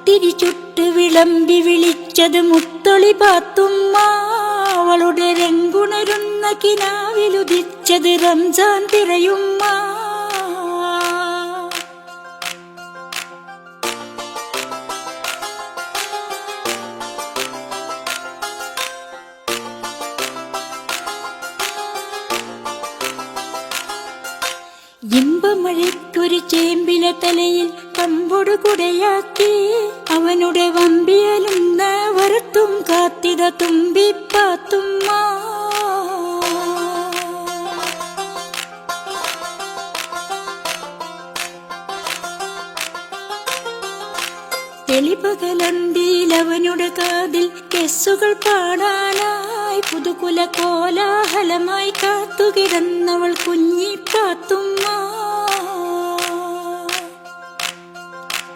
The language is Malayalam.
തിരി ചുട്ട് വിളമ്പി വിളിച്ചത് മുത്തൊളി പാത്തുമ്മ. അവളുടെ രംഗുണരുന്ന കിനാവിലുദിച്ചത് റംസാൻ പിറയുമ്മ. ഇമ്പമഴയ്ക്കൊരു ചേമ്പിലെ തലയിൽ കമ്പൊടു കുടയാക്കി അവനുടെ വമ്പിയലുന്ന വരത്തും കാത്തിത തുമ്പിപ്പാത്തുമ്മ. തെളിപകലന്തിയിൽ അവനുടെ കാതിൽ കെസ്സുകൾ പാടാനായി പുതുകുല കോലാഹലമായി കാത്തുകിടന്നവൾ കുഞ്ഞിപ്പാത്തുമ്മ.